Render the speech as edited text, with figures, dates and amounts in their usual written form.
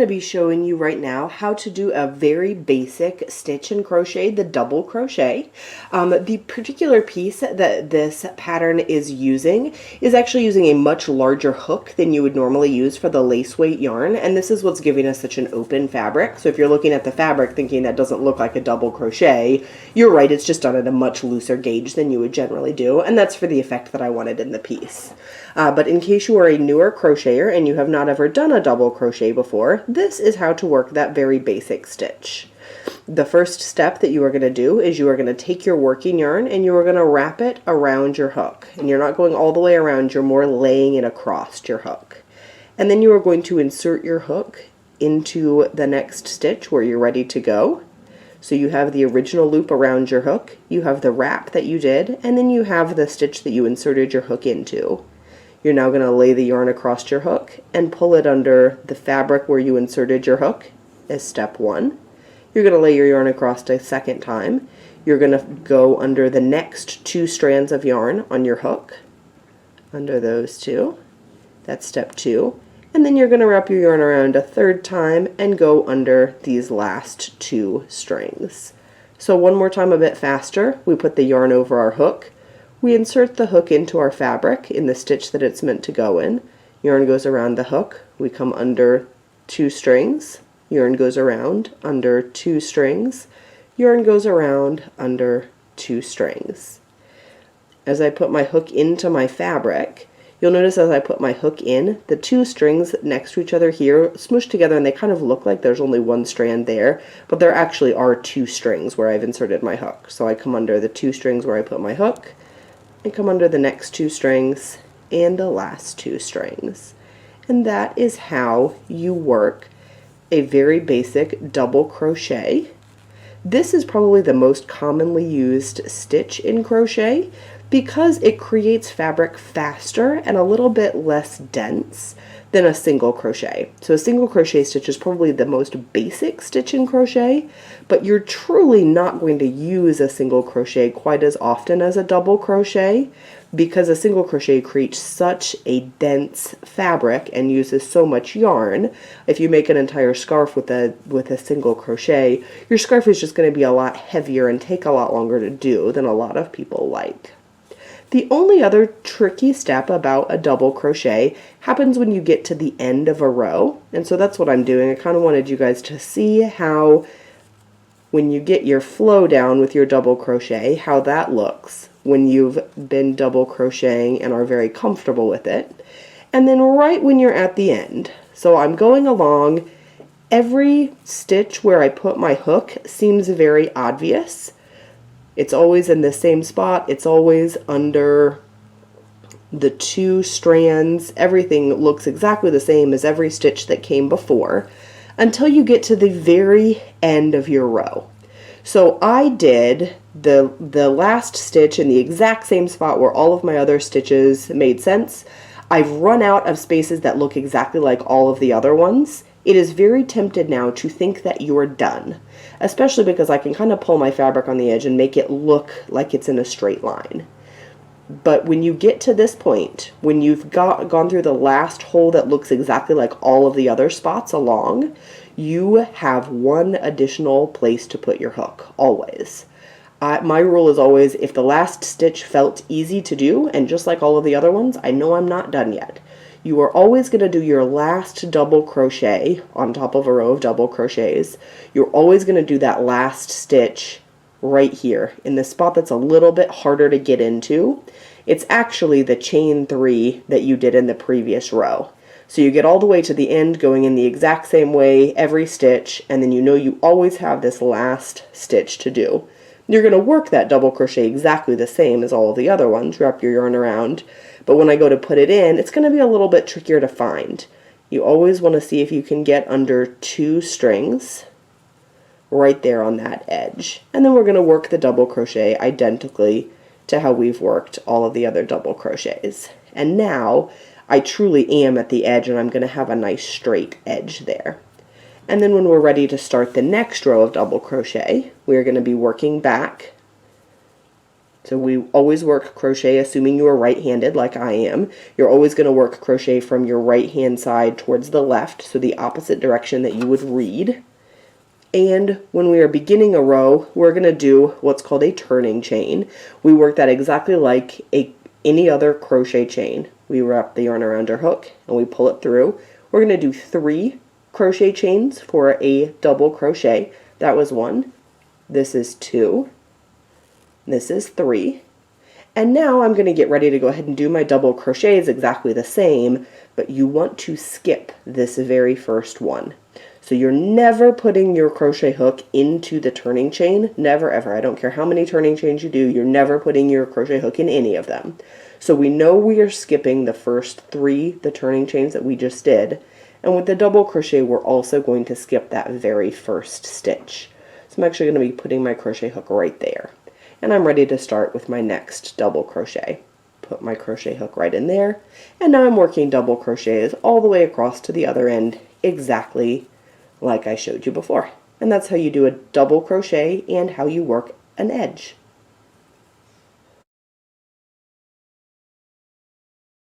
to be showing you right now how to do a very basic stitch and crochet, the double crochet. The particular piece that this pattern is using is actually using a much larger hook than you would normally use for the lace weight yarn, and this is what's giving us such an open fabric. So if you're looking at the fabric thinking that doesn't look like a double crochet, you're right, it's just done at a much looser gauge than you would generally do, and that's for the effect that I wanted in the piece. But in case you are a newer crocheter and you have not ever done a double crochet before, this is how to work that very basic stitch. The first step that you are going to do is you are going to take your working yarn and you are going to wrap it around your hook. And you're not going all the way around, you're more laying it across your hook. And then you are going to insert your hook into the next stitch where you're ready to go. So you have the original loop around your hook, you have the wrap that you did, and then you have the stitch that you inserted your hook into. You're now going to lay the yarn across your hook and pull it under the fabric where you inserted your hook as step one. You're going to lay your yarn across a second time. You're going to go under the next two strands of yarn on your hook, under those two. That's step two. And then you're going to wrap your yarn around a third time and go under these last two strings. So one more time a bit faster. We put the yarn over our hook. We insert the hook into our fabric in the stitch that it's meant to go in. Yarn goes around the hook. We come under two strings. Yarn goes around under two strings. Yarn goes around under two strings. As I put my hook into my fabric, you'll notice as I put my hook in, the two strings next to each other here smush together and they kind of look like there's only one strand there, but there actually are two strings where I've inserted my hook. So I come under the two strings where I put my hook, and come under the next two strings and the last two strings. And that is how you work a very basic double crochet. This is probably the most commonly used stitch in crochet because it creates fabric faster and a little bit less dense than a single crochet. So a single crochet stitch is probably the most basic stitch in crochet, but you're truly not going to use a single crochet quite as often as a double crochet because a single crochet creates such a dense fabric and uses so much yarn. If you make an entire scarf with a single crochet, your scarf is just going to be a lot heavier and take a lot longer to do than a lot of people like. The only other tricky step about a double crochet happens when you get to the end of a row, and so that's what I'm doing. I kind of wanted you guys to see how when you get your flow down with your double crochet, how that looks when you've been double crocheting and are very comfortable with it. And then right when you're at the end, so I'm going along, every stitch where I put my hook seems very obvious. It's always in the same spot, it's always under the two strands, everything looks exactly the same as every stitch that came before, until you get to the very end of your row. So I did the last stitch in the exact same spot where all of my other stitches made sense. I've run out of spaces that look exactly like all of the other ones. It is very tempted now to think that you're done, especially because I can kind of pull my fabric on the edge and make it look like it's in a straight line. But when you get to this point, when you've gone through the last hole that looks exactly like all of the other spots along, you have one additional place to put your hook, always. My rule is always, if the last stitch felt easy to do, and just like all of the other ones, I know I'm not done yet. You are always going to do your last double crochet on top of a row of double crochets. You're always going to do that last stitch right here in the spot that's a little bit harder to get into. It's actually the chain 3 that you did in the previous row. So you get all the way to the end going in the exact same way every stitch, and then you know you always have this last stitch to do. You're going to work that double crochet exactly the same as all of the other ones, wrap your yarn around, but when I go to put it in, it's going to be a little bit trickier to find. You always want to see if you can get under two strings right there on that edge. And then we're going to work the double crochet identically to how we've worked all of the other double crochets. And now I truly am at the edge and I'm going to have a nice straight edge there. And then when we're ready to start the next row of double crochet, we're going to be working back So we always work crochet, assuming you are right-handed like I am. You're always going to work crochet from your right-hand side towards the left, so the opposite direction that you would read. And when we are beginning a row, we're going to do what's called a turning chain. We work that exactly like any other crochet chain. We wrap the yarn around our hook and we pull it through. We're going to do 3 crochet chains for a double crochet. That was 1. This is 2. This is 3. And now I'm going to get ready to go ahead and do my double crochets exactly the same, but you want to skip this very first one. So you're never putting your crochet hook into the turning chain, never ever. I don't care how many turning chains you do, you're never putting your crochet hook in any of them. So we know we are skipping the first 3, the turning chains that we just did, and with the double crochet we're also going to skip that very first stitch. So I'm actually going to be putting my crochet hook right there. And I'm ready to start with my next double crochet. Put my crochet hook right in there, and now I'm working double crochets all the way across to the other end, exactly like I showed you before. And that's how you do a double crochet and how you work an edge.